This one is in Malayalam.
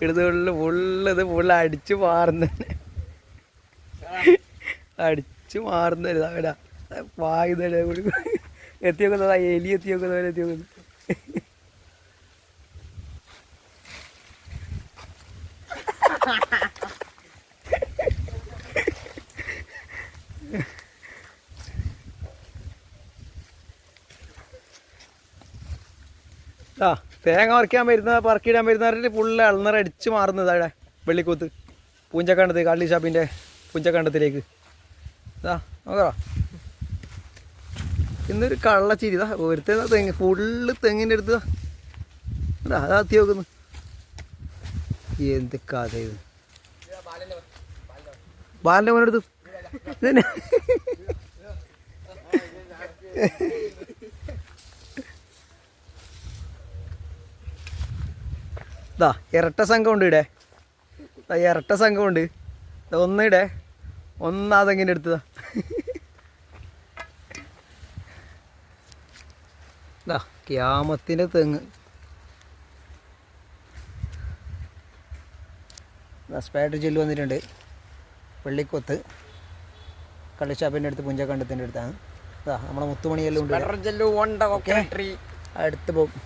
ഇടതുകളിൽ ഫുള്ള് അടിച്ചു മാറുന്ന അടിച്ചു മാറുന്ന അവിടെ വായുന്ന എത്തി നോക്കുന്നതാ എലി എത്തി നോക്കുന്നവരെ എത്തി നോക്കുന്നു. ആ തേങ്ങ പറക്കിയിടാൻ വരുന്നവരിൽ ഫുള്ള് അൾന്നറ അടിച്ച് മാറുന്നത് അവിടെ വെള്ളിക്കൂത്ത് പൂഞ്ചക്കണ്ടത്ത് കള്ളി ഷാപ്പിൻ്റെ പൂഞ്ചക്കണ്ടത്തിലേക്ക്. ഇതാ നോക്കറാ ഇന്നൊരു കള്ളച്ചിരി ഇതാ ഒരുത്ത തെങ്ങ് ഫുള്ള് തെങ്ങിൻ്റെ അടുത്ത് അതാ എത്തി നോക്കുന്നു. എന്ത് കഥ ഇത് ബാലിൻ്റെ മോനെടുത്തു ഇതന്നെ. ഇതാ ഇരട്ട സംഘമുണ്ട് ഇവിടെ. ഇരട്ട സംഘമുണ്ട്. ഒന്നിടെ ഒന്നാതെങ്ങനെ എടുത്തതാ. ഇതാ ക്യാമത്തിൻ്റെ തെങ്ങ്. സ്പാഡർ ജെല്ല് വന്നിട്ടുണ്ട്. വെള്ളിക്കൊത്ത് കള്ളിഷാപ്പിൻ്റെ അടുത്ത് പുഞ്ചക്കണ്ടത്തിൻ്റെ അടുത്താണ്. ഇതാ നമ്മളെ മുത്തുമണിയെല്ലാം ഉണ്ട്. അടുത്ത് പോകും.